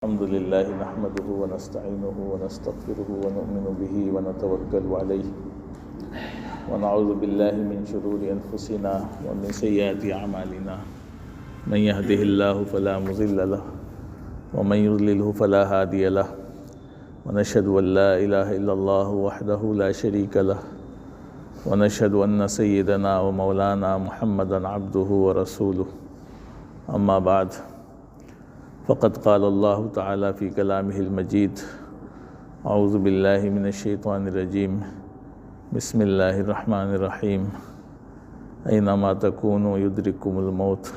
الحمد لله نحمده ونستعينه ونستغفره ونؤمن به ونتوكل عليه ونعوذ بالله من شرور أنفسنا ومن سيئات أعمالنا من يهده الله فلا مضل له ومن يضلله فلا هادي له ونشهد أن لا إله إلا الله وحده لا شريك له ونشهد أن سيدنا ومولانا محمدا عبده ورسوله أما بعد فقد قال الله تعالى في كلامه المجيد أعوذ بالله من الشيطان الرجيم بسم الله الرحمن الرحيم أينما تكونوا يدرككم الموت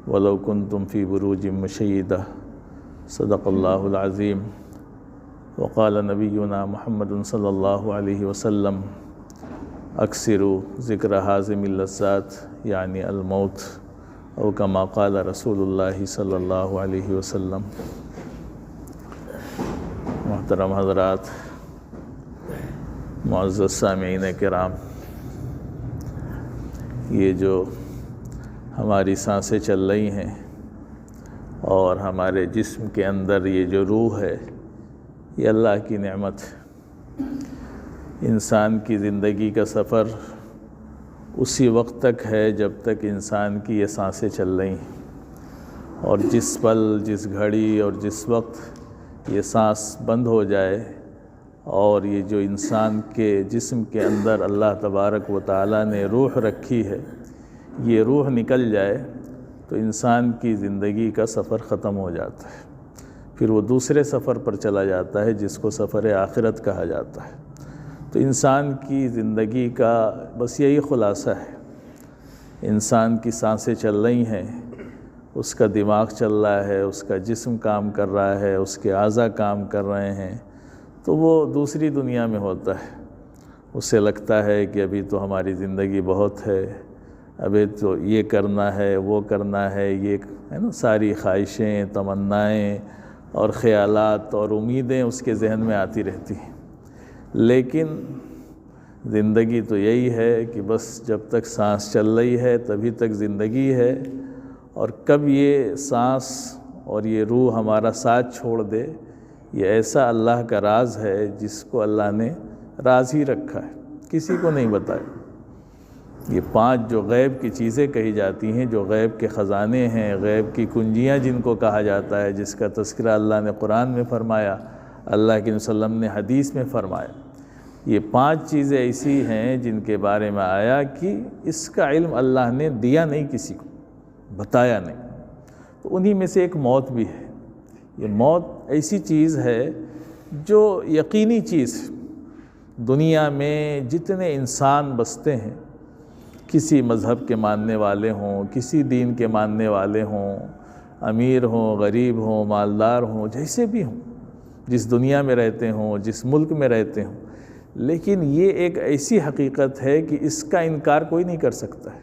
ولو كنتم في بروج مشيدة صدق الله العظيم وقال نبينا محمد صلى الله عليه وسلم أكثروا ذكر هازم اللذات يعني الموت او کما قال رسول اللہ صلی اللہ علیہ وسلم۔ محترم حضرات، معزز سامعین کرام، یہ جو ہماری سانسیں چل رہی ہیں اور ہمارے جسم کے اندر یہ جو روح ہے، یہ اللہ کی نعمت۔ انسان کی زندگی کا سفر اسی وقت تک ہے جب تک انسان کی یہ سانسیں چل رہی ہیں، اور جس پل، جس گھڑی اور جس وقت یہ سانس بند ہو جائے اور یہ جو انسان کے جسم کے اندر اللہ تبارک و تعالیٰ نے روح رکھی ہے، یہ روح نکل جائے تو انسان کی زندگی کا سفر ختم ہو جاتا ہے۔ پھر وہ دوسرے سفر پر چلا جاتا ہے جس کو سفر آخرت کہا جاتا ہے۔ تو انسان کی زندگی کا بس یہی خلاصہ ہے۔ انسان کی سانسیں چل رہی ہیں، اس کا دماغ چل رہا ہے، اس کا جسم کام کر رہا ہے، اس کے اعضاء کام کر رہے ہیں، تو وہ دوسری دنیا میں ہوتا ہے۔ اسے لگتا ہے کہ ابھی تو ہماری زندگی بہت ہے، ابھی تو یہ کرنا ہے، وہ کرنا ہے، یہ ہے نا، ساری خواہشیں، تمنائیں اور خیالات اور امیدیں اس کے ذہن میں آتی رہتی ہیں۔ لیکن زندگی تو یہی ہے کہ بس جب تک سانس چل رہی ہے تبھی تک زندگی ہے، اور کب یہ سانس اور یہ روح ہمارا ساتھ چھوڑ دے، یہ ایسا اللہ کا راز ہے جس کو اللہ نے راز ہی رکھا ہے، کسی کو نہیں بتایا۔ یہ 5 جو غیب کی چیزیں کہی جاتی ہیں، جو غیب کے خزانے ہیں، غیب کی کنجیاں جن کو کہا جاتا ہے، جس کا تذکرہ اللہ نے قرآن میں فرمایا، اللہ کے وسلم نے حدیث میں فرمایا، یہ 5 چیزیں ایسی ہیں جن کے بارے میں آیا کہ اس کا علم اللہ نے دیا نہیں، کسی کو بتایا نہیں۔ تو انہی میں سے ایک موت بھی ہے۔ یہ موت ایسی چیز ہے جو یقینی چیز ہے۔ دنیا میں جتنے انسان بستے ہیں، کسی مذہب کے ماننے والے ہوں، کسی دین کے ماننے والے ہوں، امیر ہوں، غریب ہوں، مالدار ہوں، جیسے بھی ہوں، جس دنیا میں رہتے ہوں، جس ملک میں رہتے ہوں، لیکن یہ ایک ایسی حقیقت ہے کہ اس کا انکار کوئی نہیں کر سکتا ہے،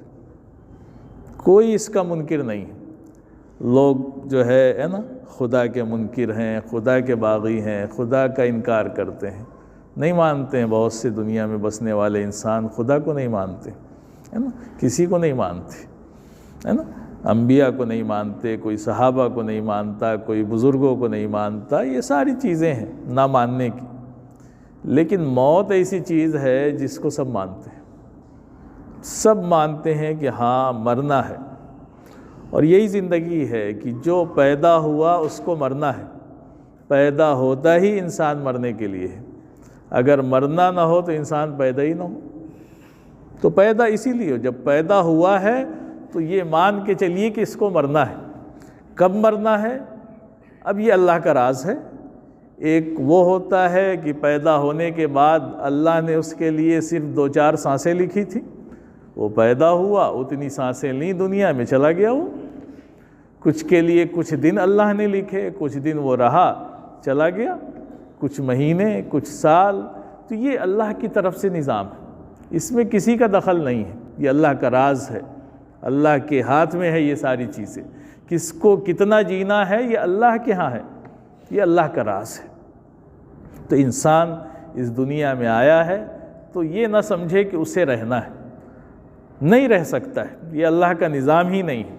کوئی اس کا منکر نہیں ہے۔ لوگ جو ہے نا، خدا کے منکر ہیں، خدا کے باغی ہیں، خدا کا انکار کرتے ہیں، نہیں مانتے ہیں۔ بہت سے دنیا میں بسنے والے انسان خدا کو نہیں مانتے، ہے نا، کسی کو نہیں مانتے، ہے نا، انبیاء کو نہیں مانتے، کوئی صحابہ کو نہیں مانتا، کوئی بزرگوں کو نہیں مانتا۔ یہ ساری چیزیں ہیں نہ ماننے کی۔ لیکن موت ایسی چیز ہے جس کو سب مانتے ہیں، سب مانتے ہیں کہ ہاں مرنا ہے، اور یہی زندگی ہے کہ جو پیدا ہوا اس کو مرنا ہے۔ پیدا ہوتا ہی انسان مرنے کے لیے ہے، اگر مرنا نہ ہو تو انسان پیدا ہی نہ ہو۔ تو پیدا اسی لیے ہو، جب پیدا ہوا ہے تو یہ مان کے چلیے کہ اس کو مرنا ہے۔ کب مرنا ہے اب یہ اللہ کا راز ہے۔ ایک وہ ہوتا ہے کہ پیدا ہونے کے بعد اللہ نے اس کے لیے صرف 2-4 سانسیں لکھی تھی، وہ پیدا ہوا، اتنی سانسیں لیں، دنیا میں چلا گیا۔ وہ کچھ کے لیے کچھ دن اللہ نے لکھے، کچھ دن وہ رہا، چلا گیا، کچھ مہینے، کچھ سال۔ تو یہ اللہ کی طرف سے نظام ہے، اس میں کسی کا دخل نہیں ہے، یہ اللہ کا راز ہے، اللہ کے ہاتھ میں ہے یہ ساری چیزیں۔ کس کو کتنا جینا ہے یہ اللہ کے ہاں ہے، یہ اللہ کا راز ہے۔ تو انسان اس دنیا میں آیا ہے تو یہ نہ سمجھے کہ اسے رہنا ہے، نہیں رہ سکتا ہے، یہ اللہ کا نظام ہی نہیں ہے۔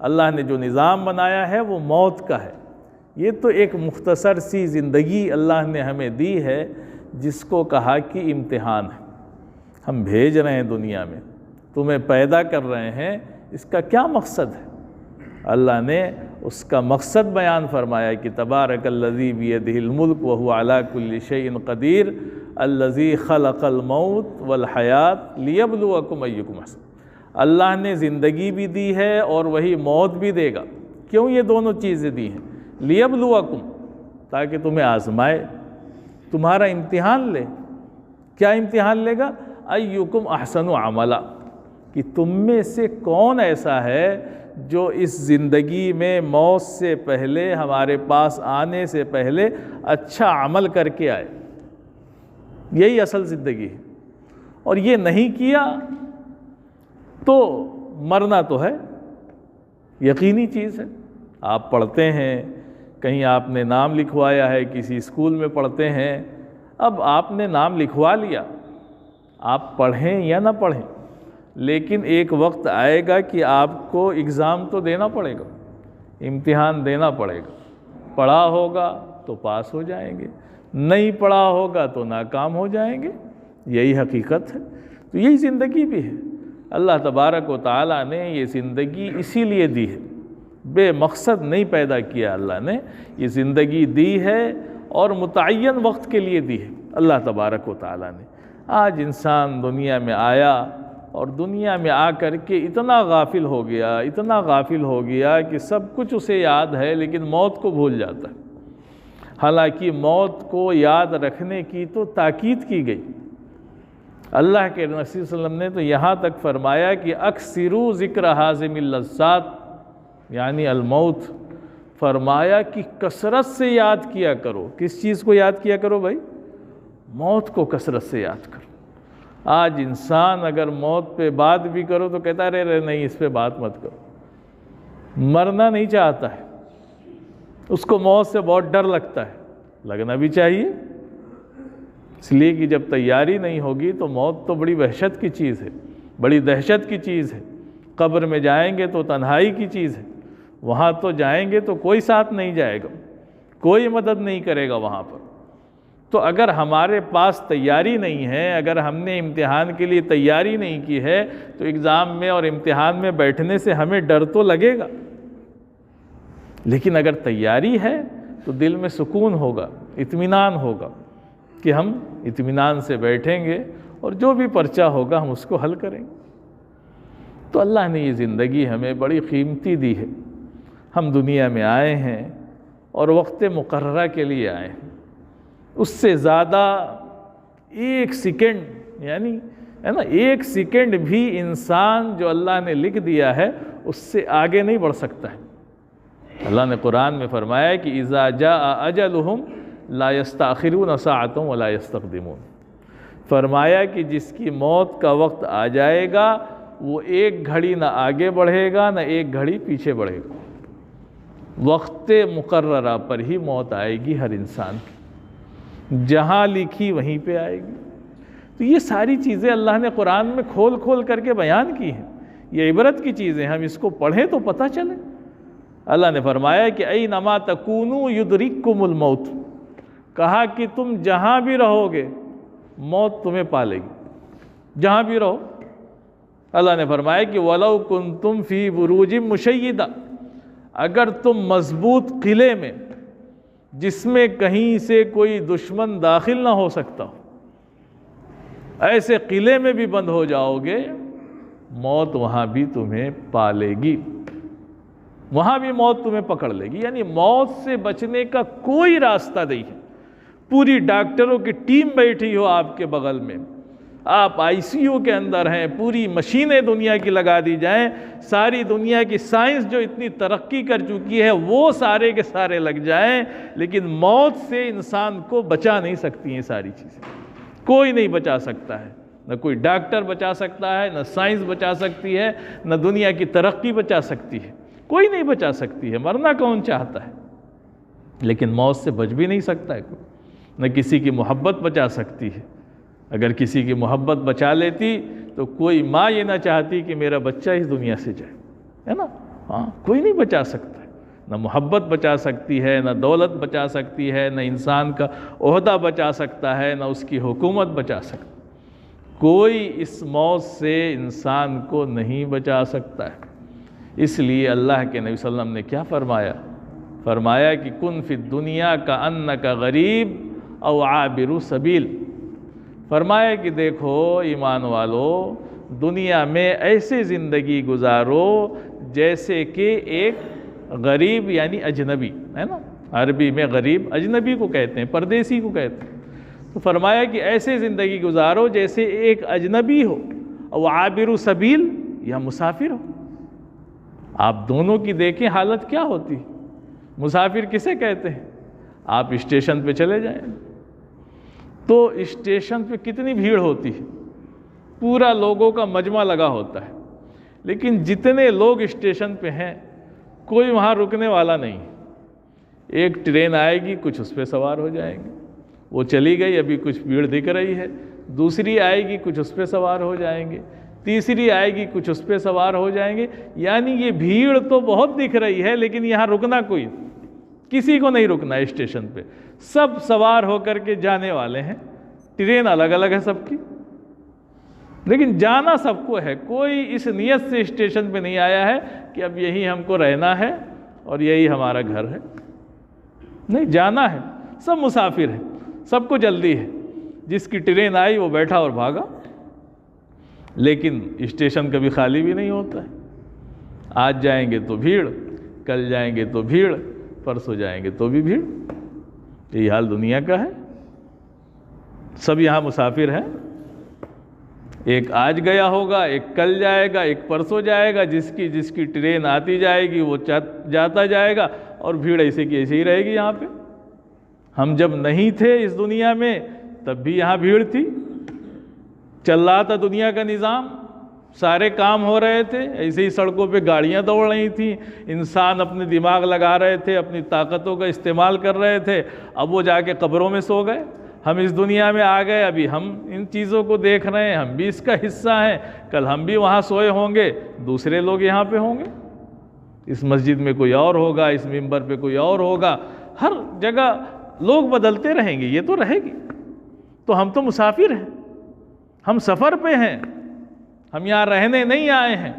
اللہ نے جو نظام بنایا ہے وہ موت کا ہے، یہ تو ایک مختصر سی زندگی اللہ نے ہمیں دی ہے، جس کو کہا کہ امتحان ہے، ہم بھیج رہے ہیں دنیا میں، تمہیں پیدا کر رہے ہیں، اس کا کیا مقصد ہے؟ اللہ نے اس کا مقصد بیان فرمایا کہ تبارک الذی بیدہ الملک وہو علی کل شیء قدیر الذی خلق الموت والحیات لیبلوکم ایکم احسن۔ اللہ نے زندگی بھی دی ہے اور وہی موت بھی دے گا۔ کیوں یہ دونوں چیزیں دی ہیں؟ لیبلوکم، تاکہ تمہیں آزمائے، تمہارا امتحان لے۔ کیا امتحان لے گا؟ ایکم احسن عملا، کہ تم میں سے کون ایسا ہے جو اس زندگی میں موت سے پہلے، ہمارے پاس آنے سے پہلے اچھا عمل کر کے آئے۔ یہی اصل زندگی ہے، اور یہ نہیں کیا تو مرنا تو ہے، یقینی چیز ہے۔ آپ پڑھتے ہیں، کہیں آپ نے نام لکھوایا ہے، کسی اسکول میں پڑھتے ہیں، اب آپ نے نام لکھوا لیا، آپ پڑھیں یا نہ پڑھیں، لیکن ایک وقت آئے گا کہ آپ کو اگزام تو دینا پڑے گا، امتحان دینا پڑے گا۔ پڑھا ہوگا تو پاس ہو جائیں گے، نہیں پڑھا ہوگا تو ناکام ہو جائیں گے، یہی حقیقت ہے۔ تو یہی زندگی بھی ہے۔ اللہ تبارک و تعالیٰ نے یہ زندگی اسی لیے دی ہے، بے مقصد نہیں پیدا کیا۔ اللہ نے یہ زندگی دی ہے اور متعین وقت کے لیے دی ہے اللہ تبارک و تعالیٰ نے۔ آج انسان دنیا میں آیا اور دنیا میں آ کر کے اتنا غافل ہو گیا کہ سب کچھ اسے یاد ہے، لیکن موت کو بھول جاتا ہے۔ حالانکہ موت کو یاد رکھنے کی تو تاکید کی گئی۔ اللہ کے نبی صلی اللہ علیہ وسلم نے تو یہاں تک فرمایا کہ اکثروا ذکر حازم اللذات، یعنی الموت، فرمایا کہ کثرت سے یاد کیا کرو۔ کس چیز کو یاد کیا کرو بھائی؟ موت کو کثرت سے یاد کرو۔ آج انسان اگر موت پہ بات بھی کرو تو کہتا رہے نہیں، اس پہ بات مت کرو۔ مرنا نہیں چاہتا ہے، اس کو موت سے بہت ڈر لگتا ہے۔ لگنا بھی چاہیے، اس لیے کہ جب تیاری نہیں ہوگی تو موت تو بڑی وحشت کی چیز ہے، بڑی دہشت کی چیز ہے۔ قبر میں جائیں گے تو تنہائی کی چیز ہے، وہاں تو جائیں گے تو کوئی ساتھ نہیں جائے گا، کوئی مدد نہیں کرے گا وہاں پر۔ تو اگر ہمارے پاس تیاری نہیں ہے، اگر ہم نے امتحان کے لیے تیاری نہیں کی ہے، تو ایگزام میں اور امتحان میں بیٹھنے سے ہمیں ڈر تو لگے گا، لیکن اگر تیاری ہے تو دل میں سکون ہوگا، اطمینان ہوگا کہ ہم اطمینان سے بیٹھیں گے اور جو بھی پرچہ ہوگا ہم اس کو حل کریں گے۔ تو اللہ نے یہ زندگی ہمیں بڑی قیمتی دی ہے۔ ہم دنیا میں آئے ہیں اور وقت مقررہ کے لیے آئے ہیں، اس سے زیادہ ایک سیکنڈ، یعنی ہے نا، ایک سیکنڈ بھی انسان جو اللہ نے لکھ دیا ہے اس سے آگے نہیں بڑھ سکتا ہے۔ اللہ نے قرآن میں فرمایا کہ اذا جاء اجلہم لا یستاخرون ساعۃ ولا یستقدمون، فرمایا کہ جس کی موت کا وقت آ جائے گا وہ ایک گھڑی نہ آگے بڑھے گا نہ ایک گھڑی پیچھے بڑھے گا۔ وقت مقررہ پر ہی موت آئے گی ہر انسان کی، جہاں لکھی وہیں پہ آئے گی۔ تو یہ ساری چیزیں اللہ نے قرآن میں کھول کھول کر کے بیان کی ہیں، یہ عبرت کی چیزیں، ہم اس کو پڑھیں تو پتہ چلے۔ اللہ نے فرمایا کہ اینما تکونوا یدرککم الموت، کہا کہ تم جہاں بھی رہو گے موت تمہیں پالے گی، جہاں بھی رہو۔ اللہ نے فرمایا کہ وَلَوْ كُنْتُمْ فِي بُرُوجٍ مُشَيِّدَةٍ، اگر تم مضبوط قلعے میں جس میں کہیں سے کوئی دشمن داخل نہ ہو سکتا ہو، ایسے قلعے میں بھی بند ہو جاؤ گے، موت وہاں بھی تمہیں پالے گی، وہاں بھی موت تمہیں پکڑ لے گی۔ یعنی موت سے بچنے کا کوئی راستہ نہیں ہے۔ پوری ڈاکٹروں کی ٹیم بیٹھی ہو آپ کے بغل میں، آپ آئی سی یو کے اندر ہیں، پوری مشینیں دنیا کی لگا دی جائیں، ساری دنیا کی سائنس جو اتنی ترقی کر چکی ہے وہ سارے کے سارے لگ جائیں، لیکن موت سے انسان کو بچا نہیں سکتی ہیں ساری چیزیں۔ کوئی نہیں بچا سکتا ہے، نہ کوئی ڈاکٹر بچا سکتا ہے، نہ سائنس بچا سکتی ہے، نہ دنیا کی ترقی بچا سکتی ہے، کوئی نہیں بچا سکتی ہے۔ مرنا کون چاہتا ہے، لیکن موت سے بچ بھی نہیں سکتا ہے کوئی، نہ کسی کی محبت بچا سکتی ہے۔ اگر کسی کی محبت بچا لیتی تو کوئی ماں یہ نہ چاہتی کہ میرا بچہ اس دنیا سے جائے، ہے نا؟ ہاں، کوئی نہیں بچا سکتا ہے، نہ محبت بچا سکتی ہے، نہ دولت بچا سکتی ہے، نہ انسان کا عہدہ بچا سکتا ہے، نہ اس کی حکومت بچا سکتا ہے۔ کوئی اس موت سے انسان کو نہیں بچا سکتا ہے۔ اس لیے اللہ کے نبی صلی اللہ علیہ وسلم نے کیا فرمایا کہ کن فی الدنیا کأنک غریب او عابر سبیل۔ فرمایا کہ دیکھو ایمان والو، دنیا میں ایسے زندگی گزارو جیسے کہ ایک غریب یعنی اجنبی ہے نا، عربی میں غریب اجنبی کو کہتے ہیں، پردیسی کو کہتے ہیں۔ تو فرمایا کہ ایسے زندگی گزارو جیسے ایک اجنبی ہو، او عابر سبیل یا مسافر ہو۔ آپ دونوں کی دیکھیں حالت کیا ہوتی ہے۔ مسافر کسے کہتے ہیں؟ آپ اسٹیشن پہ چلے جائیں تو اسٹیشن پہ کتنی بھیڑ ہوتی ہے، پورا لوگوں کا مجمع لگا ہوتا ہے، لیکن جتنے لوگ اسٹیشن پہ ہیں کوئی وہاں رکنے والا نہیں۔ ایک ٹرین آئے گی، کچھ اس پہ سوار ہو جائیں گے، وہ چلی گئی، ابھی کچھ بھیڑ دکھ رہی ہے، دوسری آئے گی، کچھ اس پہ سوار ہو جائیں گے، تیسری آئے گی، کچھ اس پہ سوار ہو جائیں گے۔ یعنی یہ بھیڑ تو بہت دکھ رہی ہے، لیکن یہاں رکنا کوئی کسی کو نہیں رکنا ہے اسٹیشن پہ، سب سوار ہو کر کے جانے والے ہیں۔ ٹرین الگ الگ ہے سب کی، لیکن جانا سب کو ہے۔ کوئی اس نیت سے اسٹیشن پہ نہیں آیا ہے کہ اب یہی ہم کو رہنا ہے اور یہی ہمارا گھر ہے، نہیں، جانا ہے۔ سب مسافر ہیں، سب کو جلدی ہے، جس کی ٹرین آئی وہ بیٹھا اور بھاگا۔ لیکن اسٹیشن کبھی خالی بھی نہیں ہوتا ہے، آج جائیں گے تو بھیڑ، کل جائیں گے تو بھیڑ، پرسوں جائیں گے تو بھی بھیڑ۔ یہی حال دنیا کا ہے، سب یہاں مسافر ہیں۔ ایک آج گیا ہوگا، ایک کل جائے گا، ایک پرسوں جائے گا، جس کی ٹرین آتی جائے گی وہ جاتا جائے گا، اور بھیڑ ایسے کی ایسے ہی رہے گی یہاں پہ۔ ہم جب نہیں تھے اس دنیا میں تب بھی یہاں بھیڑ تھی، چل رہا تھا دنیا کا نظام، سارے کام ہو رہے تھے، ایسے ہی سڑکوں پہ گاڑیاں دوڑ رہی تھیں، انسان اپنے دماغ لگا رہے تھے، اپنی طاقتوں کا استعمال کر رہے تھے۔ اب وہ جا کے قبروں میں سو گئے، ہم اس دنیا میں آ گئے، ابھی ہم ان چیزوں کو دیکھ رہے ہیں، ہم بھی اس کا حصہ ہیں، کل ہم بھی وہاں سوئے ہوں گے، دوسرے لوگ یہاں پہ ہوں گے، اس مسجد میں کوئی اور ہوگا، اس منبر پہ کوئی اور ہوگا، ہر جگہ لوگ بدلتے رہیں گے، یہ تو رہے گی۔ تو ہم تو مسافر ہیں، ہم سفر پہ ہیں، ہم یہاں رہنے نہیں آئے ہیں۔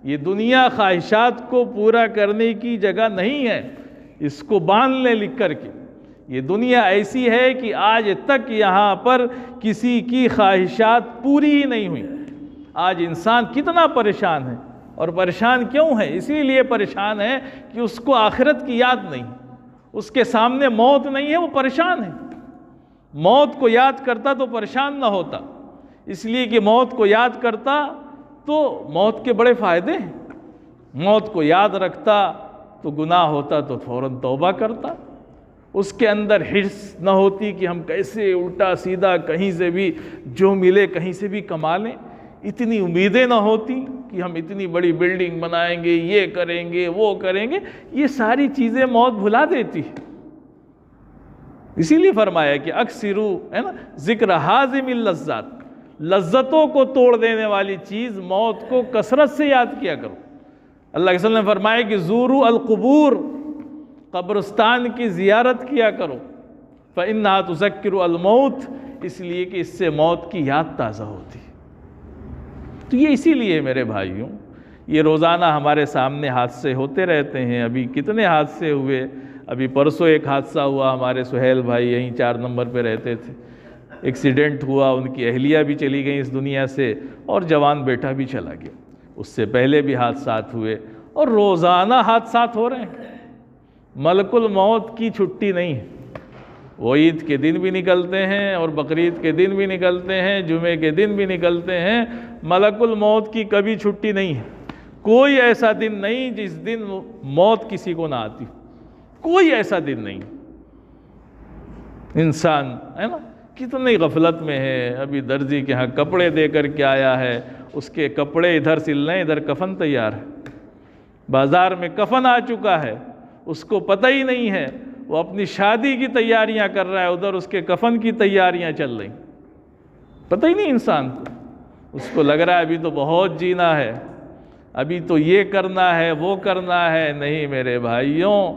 یہ دنیا خواہشات کو پورا کرنے کی جگہ نہیں ہے، اس کو باندھ لے لکھ کر کے۔ یہ دنیا ایسی ہے کہ آج تک یہاں پر کسی کی خواہشات پوری ہی نہیں ہوئی۔ آج انسان کتنا پریشان ہے، اور پریشان کیوں ہے؟ اسی لیے پریشان ہے کہ اس کو آخرت کی یاد نہیں، اس کے سامنے موت نہیں ہے، وہ پریشان ہے۔ موت کو یاد کرتا تو پریشان نہ ہوتا، اس لیے کہ موت کو یاد کرتا تو موت کے بڑے فائدے ہیں۔ موت کو یاد رکھتا تو گناہ ہوتا تو فوراً توبہ کرتا، اس کے اندر حرص نہ ہوتی کہ ہم کیسے الٹا سیدھا کہیں سے بھی جو ملے کہیں سے بھی کما لیں، اتنی امیدیں نہ ہوتی کہ ہم اتنی بڑی بلڈنگ بنائیں گے، یہ کریں گے، وہ کریں گے۔ یہ ساری چیزیں موت بھلا دیتی ہے۔ اسی لیے فرمایا کہ اکثرو ہے نا ذکر حازم اللذات، لذتوں کو توڑ دینے والی چیز موت کو کثرت سے یاد کیا کرو۔ اللہ کے رسول نے فرمایا کہ زورو القبور، قبرستان کی زیارت کیا کرو، فإنہا تذکر الموت، اس لیے کہ اس سے موت کی یاد تازہ ہوتی ہے۔ تو یہ اسی لیے میرے بھائیوں، یہ روزانہ ہمارے سامنے حادثے ہوتے رہتے ہیں۔ ابھی کتنے حادثے ہوئے، ابھی پرسوں ایک حادثہ ہوا، ہمارے سہیل بھائی یہیں 4 نمبر پہ رہتے تھے، ایکسیڈنٹ ہوا، ان کی اہلیہ بھی چلی گئیں اس دنیا سے، اور جوان بیٹا بھی چلا گیا۔ اس سے پہلے بھی حادثات ہوئے، اور روزانہ حادثات ہو رہے ہیں۔ ملک الموت کی چھٹی نہیں ہے، وہ عید کے دن بھی نکلتے ہیں، اور بقرعید کے دن بھی نکلتے ہیں، جمعے کے دن بھی نکلتے ہیں۔ ملک الموت کی کبھی چھٹی نہیں ہے۔ کوئی ایسا دن نہیں جس دن موت کسی کو نہ آتی، کوئی ایسا دن نہیں۔ انسان ہے نا کتنی غفلت میں ہے، ابھی درزی کے ہاں کپڑے دے کر کے آیا ہے، اس کے کپڑے ادھر سل رہے ہیں، ادھر کفن تیار ہے، بازار میں کفن آ چکا ہے، اس کو پتہ ہی نہیں ہے، وہ اپنی شادی کی تیاریاں کر رہا ہے، ادھر اس کے کفن کی تیاریاں چل رہی، پتہ ہی نہیں انسان کو، اس کو لگ رہا ہے ابھی تو بہت جینا ہے، ابھی تو یہ کرنا ہے وہ کرنا ہے. نہیں میرے بھائیوں،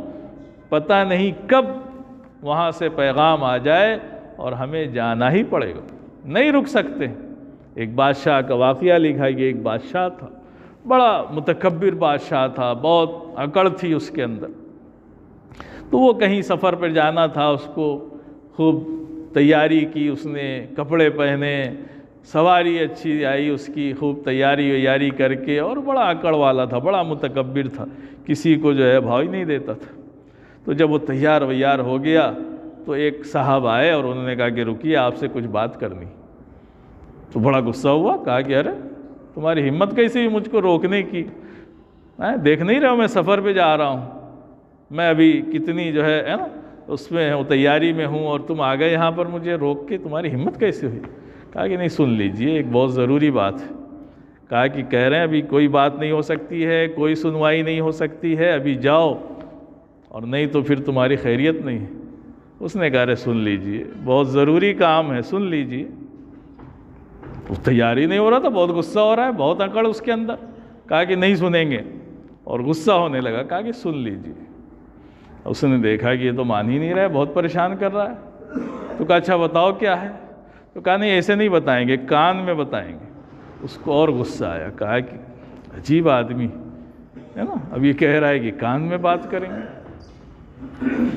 پتہ نہیں کب وہاں سے پیغام آ جائے اور ہمیں جانا ہی پڑے گا، نہیں رک سکتے. ایک بادشاہ کا واقعہ لکھا ہے. ایک بادشاہ تھا، بڑا متکبر بادشاہ تھا، بہت اکڑ تھی اس کے اندر. تو وہ کہیں سفر پر جانا تھا، اس کو خوب تیاری کی، اس نے کپڑے پہنے، سواری اچھی آئی اس کی، خوب تیاری کر کے، اور بڑا اکڑ والا تھا، بڑا متکبر تھا، کسی کو جو ہے بھاؤ ہی نہیں دیتا تھا. تو جب وہ تیار ہو گیا تو ایک صاحب آئے اور انہوں نے کہا کہ رکیے، آپ سے کچھ بات کرنی. تو بڑا غصہ ہوا، کہا کہ ارے تمہاری ہمت کیسی ہوئی مجھ کو روکنے کی؟ دیکھ نہیں رہے ہو میں سفر پہ جا رہا ہوں، میں ابھی کتنی جو ہے نا اس میں تیاری میں ہوں، اور تم آ گئے یہاں پر مجھے روک کے، تمہاری ہمت کیسے ہوئی؟ کہا کہ نہیں سن لیجئے، ایک بہت ضروری بات ہے. کہا کہ کہہ رہے ہیں ابھی کوئی بات نہیں ہو سکتی ہے، کوئی سنوائی نہیں ہو سکتی ہے، ابھی جاؤ، اور نہیں تو پھر تمہاری خیریت نہیں ہے. اس نے کہا ارے سن لیجئے، بہت ضروری کام ہے، سن لیجئے. وہ تیاری نہیں ہو رہا تھا، بہت غصہ ہو رہا ہے، بہت اکڑ اس کے اندر. کہا کہ نہیں سنیں گے، اور غصہ ہونے لگا. کہا کہ سن لیجئے. اس نے دیکھا کہ یہ تو مان ہی نہیں رہا ہے، بہت پریشان کر رہا ہے. تو کہا اچھا بتاؤ کیا ہے؟ تو کہا نہیں ایسے نہیں بتائیں گے، کان میں بتائیں گے. اس کو اور غصہ آیا. کہا کہ عجیب آدمی ہے نا، اب یہ کہہ رہا ہے کہ کان میں بات کریں گے.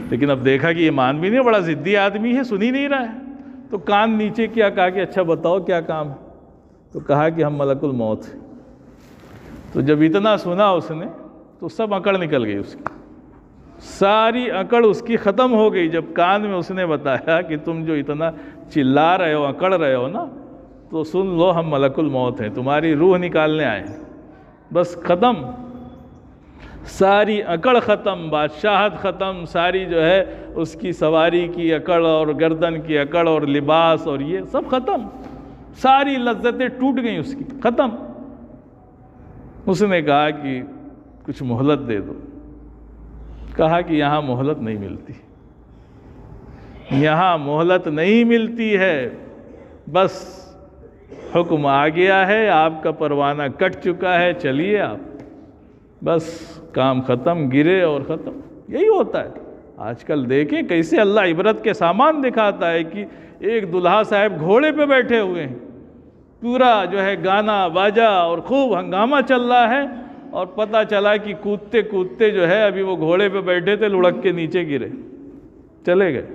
لیکن اب دیکھا کہ یہ مان بھی نہیں، بڑا ضدی آدمی ہے، سن ہی نہیں رہا ہے. تو کان نیچے کیا، کہا کہ اچھا بتاؤ کیا کام ہے؟ تو کہا کہ ہم ملک الموت ہیں. تو جب اتنا سنا اس نے تو سب اکڑ نکل گئی اس کی، ساری اکڑ اس کی ختم ہو گئی. جب کان میں اس نے بتایا کہ تم جو اتنا چلا رہے ہو، اکڑ رہے ہو نا، تو سن لو ہم ملک الموت ہیں، تمہاری روح نکالنے آئے ہیں. بس ختم، ساری اکڑ ختم، بادشاہت ختم، ساری جو ہے اس کی سواری کی اکڑ اور گردن کی اکڑ اور لباس اور یہ سب ختم، ساری لذتیں ٹوٹ گئیں اس کی، ختم. اس نے کہا کہ کچھ مہلت دے دو. کہا کہ یہاں مہلت نہیں ملتی، یہاں مہلت نہیں ملتی ہے. بس حکم آ گیا ہے، آپ کا پروانہ کٹ چکا ہے، چلیے آپ، بس کام ختم، گرے اور ختم. یہی ہوتا ہے. آج کل دیکھیں کیسے اللہ عبرت کے سامان دکھاتا ہے کہ ایک دلہا صاحب گھوڑے پہ بیٹھے ہوئے ہیں، پورا جو ہے گانا باجا اور خوب ہنگامہ چل رہا ہے، اور پتہ چلا کہ کودتے کودتے جو ہے ابھی وہ گھوڑے پہ بیٹھے تھے، لڑک کے نیچے گرے، چلے گئے،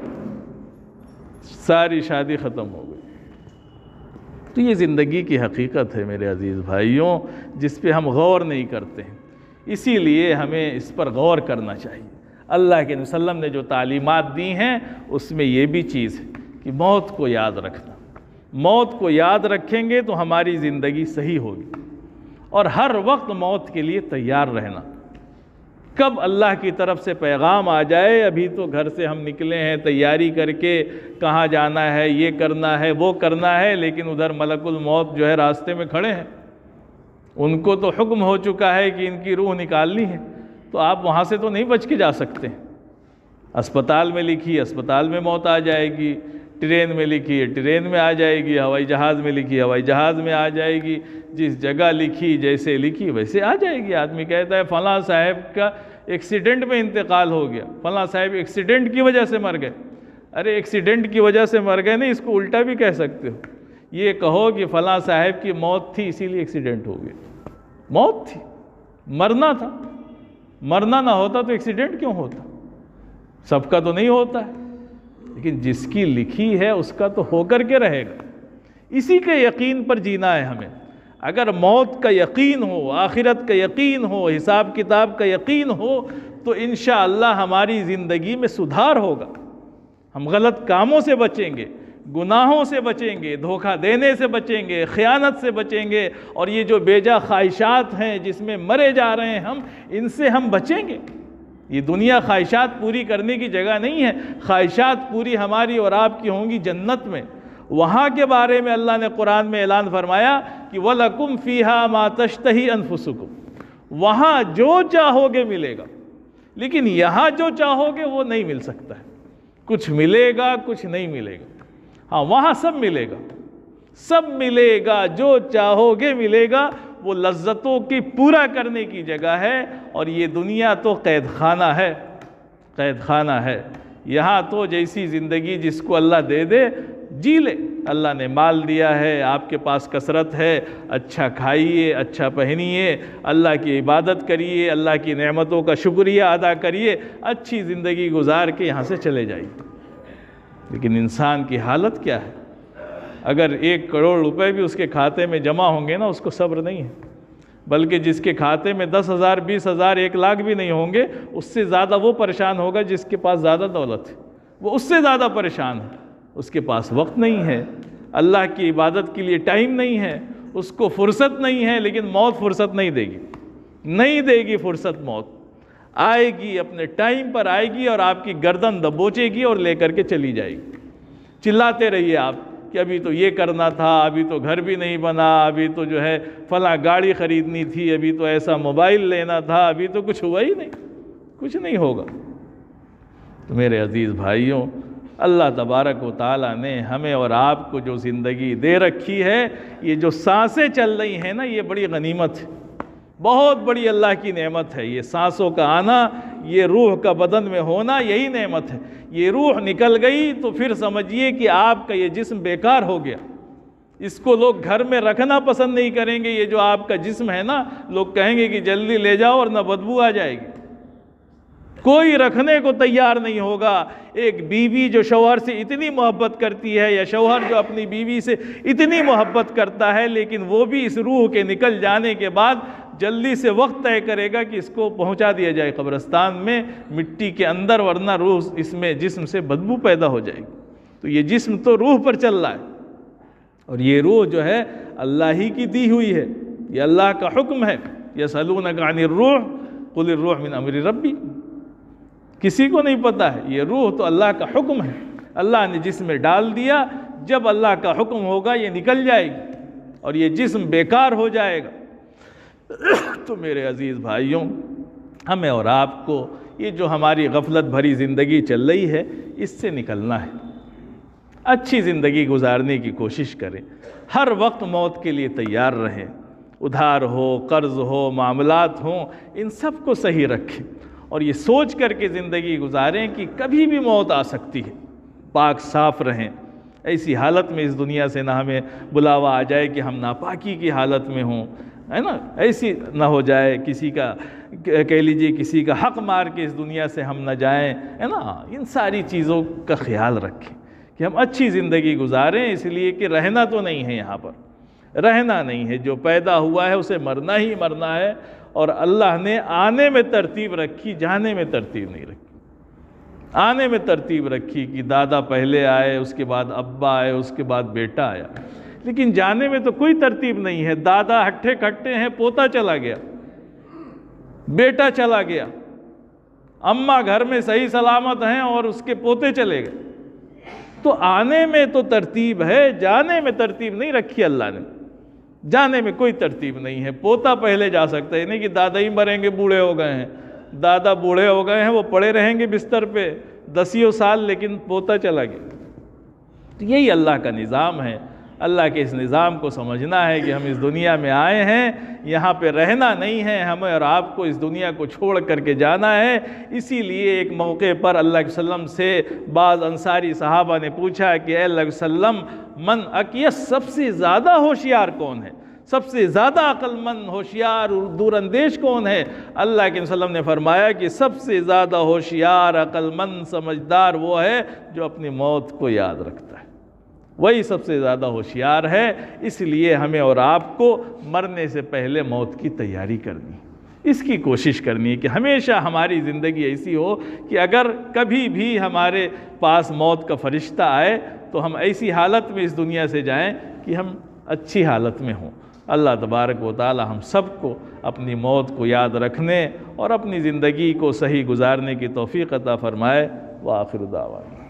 ساری شادی ختم ہو گئی. تو یہ زندگی کی حقیقت ہے میرے عزیز بھائیوں، جس پہ ہم غور نہیں کرتے ہیں. اسی لیے ہمیں اس پر غور کرنا چاہیے. اللہ کے نبی صلی اللہ علیہ وسلم نے جو تعلیمات دی ہیں اس میں یہ بھی چیز ہے کہ موت کو یاد رکھنا. موت کو یاد رکھیں گے تو ہماری زندگی صحیح ہوگی، اور ہر وقت موت کے لیے تیار رہنا. کب اللہ کی طرف سے پیغام آ جائے، ابھی تو گھر سے ہم نکلے ہیں تیاری کر کے، کہاں جانا ہے، یہ کرنا ہے، وہ کرنا ہے، لیکن ادھر ملک الموت جو ہے راستے میں کھڑے ہیں، ان کو تو حکم ہو چکا ہے کہ ان کی روح نکالنی ہے. تو آپ وہاں سے تو نہیں بچ کے جا سکتے. اسپتال میں لکھی، اسپتال میں موت آ جائے گی، ٹرین میں لکھی، ٹرین میں آ جائے گی، ہوائی جہاز میں لکھی، ہوائی جہاز میں آ جائے گی. جس جگہ لکھی، جیسے لکھی ویسے آ جائے گی. آدمی کہتا ہے فلاں صاحب کا ایکسیڈنٹ میں انتقال ہو گیا، فلاں صاحب ایکسیڈنٹ کی وجہ سے مر گئے. ارے ایکسیڈنٹ کی وجہ سے مر گئے نہیں، اس کو الٹا بھی کہہ سکتے ہو. یہ کہو کہ فلاں صاحب کی موت تھی اسی لیے ایکسیڈنٹ ہو گیا. موت تھی، مرنا تھا، مرنا نہ ہوتا تو ایکسیڈنٹ کیوں ہوتا؟ سب کا تو نہیں ہوتا ہے، لیکن جس کی لکھی ہے اس کا تو ہو کر کے رہے گا. اسی کے یقین پر جینا ہے ہمیں. اگر موت کا یقین ہو، آخرت کا یقین ہو، حساب کتاب کا یقین ہو، تو انشاءاللہ ہماری زندگی میں سدھار ہوگا. ہم غلط کاموں سے بچیں گے، گناہوں سے بچیں گے، دھوکہ دینے سے بچیں گے، خیانت سے بچیں گے، اور یہ جو بیجا خواہشات ہیں جس میں مرے جا رہے ہیں ہم، ان سے ہم بچیں گے. یہ دنیا خواہشات پوری کرنے کی جگہ نہیں ہے. خواہشات پوری ہماری اور آپ کی ہوں گی جنت میں. وہاں کے بارے میں اللہ نے قرآن میں اعلان فرمایا کہ وَلَكُمْ فِيهَا مَا تَشْتَهِي أَنفُسُكُمْ. وہاں جو چاہو گے ملے گا، لیکن یہاں جو چاہو گے وہ نہیں مل سکتا ہے. کچھ ملے گا، کچھ نہیں ملے گا. ہاں وہاں سب ملے گا، سب ملے گا، جو چاہو گے ملے گا. وہ لذتوں کی پورا کرنے کی جگہ ہے، اور یہ دنیا تو قید خانہ ہے، قید خانہ ہے۔ یہاں تو جیسی زندگی جس کو اللہ دے دے جی لے۔ اللہ نے مال دیا ہے، آپ کے پاس کثرت ہے، اچھا کھائیے، اچھا پہنیے، اللہ کی عبادت کریے، اللہ کی نعمتوں کا شکریہ ادا کریے، اچھی زندگی گزار کے یہاں سے چلے جائیے۔ لیکن انسان کی حالت کیا ہے؟ اگر 1 کروڑ روپے بھی اس کے کھاتے میں جمع ہوں گے نا، اس کو صبر نہیں ہے، بلکہ جس کے کھاتے میں 10,000 20,000 1 لاکھ بھی نہیں ہوں گے، اس سے زیادہ وہ پریشان ہوگا جس کے پاس زیادہ دولت ہے، وہ اس سے زیادہ پریشان ہے۔ اس کے پاس وقت نہیں ہے، اللہ کی عبادت کے لیے ٹائم نہیں ہے، اس کو فرصت نہیں ہے، لیکن موت فرصت نہیں دے گی، نہیں دے گی فرصت۔ موت آئے گی، اپنے ٹائم پر آئے گی، اور آپ کی گردن دبوچے گی اور لے کر کے چلی جائے گی۔ چلاتے رہیے آپ کہ ابھی تو یہ کرنا تھا، ابھی تو گھر بھی نہیں بنا، ابھی تو جو ہے فلاں گاڑی خریدنی تھی، ابھی تو ایسا موبائل لینا تھا، ابھی تو کچھ ہوا ہی نہیں، کچھ نہیں ہوگا۔ تو میرے عزیز بھائیوں، اللہ تبارک و تعالیٰ نے ہمیں اور آپ کو جو زندگی دے رکھی ہے، یہ جو سانسیں چل رہی ہیں نا، یہ بڑی غنیمت ہے، بہت بڑی اللہ کی نعمت ہے۔ یہ سانسوں کا آنا، یہ روح کا بدن میں ہونا، یہی نعمت ہے۔ یہ روح نکل گئی تو پھر سمجھیے کہ آپ کا یہ جسم بیکار ہو گیا۔ اس کو لوگ گھر میں رکھنا پسند نہیں کریں گے۔ یہ جو آپ کا جسم ہے نا، لوگ کہیں گے کہ جلدی لے جاؤ ورنہ بدبو آ جائے گی۔ کوئی رکھنے کو تیار نہیں ہوگا۔ ایک بیوی جو شوہر سے اتنی محبت کرتی ہے، یا شوہر جو اپنی بیوی سے اتنی محبت کرتا ہے، لیکن وہ بھی اس روح کے نکل جانے کے بعد جلدی سے وقت طے کرے گا کہ اس کو پہنچا دیا جائے قبرستان میں، مٹی کے اندر، ورنہ روح اس میں جسم سے بدبو پیدا ہو جائے گی۔ تو یہ جسم تو روح پر چل رہا ہے، اور یہ روح جو ہے اللہ ہی کی دی ہوئی ہے، یہ اللہ کا حکم ہے۔ یسألونک عن الروح قل الروح من امر ربی۔ کسی کو نہیں پتہ ہے، یہ روح تو اللہ کا حکم ہے، اللہ نے جسم میں ڈال دیا، جب اللہ کا حکم ہوگا یہ نکل جائے گی اور یہ جسم بیکار ہو جائے گا۔ تو میرے عزیز بھائیوں، ہمیں اور آپ کو یہ جو ہماری غفلت بھری زندگی چل رہی ہے، اس سے نکلنا ہے، اچھی زندگی گزارنے کی کوشش کریں، ہر وقت موت کے لیے تیار رہیں، ادھار ہو، قرض ہو، معاملات ہوں، ان سب کو صحیح رکھیں، اور یہ سوچ کر کے زندگی گزاریں کہ کبھی بھی موت آ سکتی ہے۔ پاک صاف رہیں، ایسی حالت میں اس دنیا سے نہ ہمیں بلاوا آ جائے کہ ہم ناپاکی کی حالت میں ہوں، ہے نا، ایسی نہ ہو جائے، کسی کا کہہ لیجئے کسی کا حق مار کے اس دنیا سے ہم نہ جائیں، ہے نا۔ ان ساری چیزوں کا خیال رکھیں کہ ہم اچھی زندگی گزاریں، اس لیے کہ رہنا تو نہیں ہے، یہاں پر رہنا نہیں ہے، جو پیدا ہوا ہے اسے مرنا ہی مرنا ہے، اور اللہ نے آنے میں ترتیب رکھی، جانے میں ترتیب نہیں رکھی۔ آنے میں ترتیب رکھی کہ دادا پہلے آئے، اس کے بعد ابا آئے، اس کے بعد بیٹا آیا، لیکن جانے میں تو کوئی ترتیب نہیں ہے۔ دادا ہٹھے کھٹے ہیں، پوتا چلا گیا، بیٹا چلا گیا، اماں گھر میں صحیح سلامت ہیں اور اس کے پوتے چلے گئے۔ تو آنے میں تو ترتیب ہے، جانے میں ترتیب نہیں رکھی اللہ نے، جانے میں کوئی ترتیب نہیں ہے۔ پوتا پہلے جا سکتا ہے، نہیں کہ دادا ہی مریں گے، بوڑھے ہو گئے ہیں، دادا بوڑھے ہو گئے ہیں، وہ پڑے رہیں گے بستر پہ 10 سال، لیکن پوتا چلا گیا۔ تو یہی اللہ کا نظام ہے۔ اللہ کے اس نظام کو سمجھنا ہے کہ ہم اس دنیا میں آئے ہیں، یہاں پہ رہنا نہیں ہے، ہمیں اور آپ کو اس دنیا کو چھوڑ کر کے جانا ہے۔ اسی لیے ایک موقع پر اللہ کے وسلم سے بعض انصاری صحابہ نے پوچھا کہ اے اللہ کے وسلم، من اکیس، سب سے زیادہ ہوشیار کون ہے، سب سے زیادہ عقل مند، ہوشیار اور دور اندیش کون ہے؟ اللہ کے وسلم نے فرمایا کہ سب سے زیادہ ہوشیار، عقل مند، سمجھدار وہ ہے جو اپنی موت کو یاد رکھتا ہے، وہی سب سے زیادہ ہوشیار ہے۔ اس لیے ہمیں اور آپ کو مرنے سے پہلے موت کی تیاری کرنی، اس کی کوشش کرنی ہے کہ ہمیشہ ہماری زندگی ایسی ہو کہ اگر کبھی بھی ہمارے پاس موت کا فرشتہ آئے تو ہم ایسی حالت میں اس دنیا سے جائیں کہ ہم اچھی حالت میں ہوں۔ اللہ تبارک و تعالی ہم سب کو اپنی موت کو یاد رکھنے اور اپنی زندگی کو صحیح گزارنے کی توفیق عطا فرمائے۔ وآخر دعوانا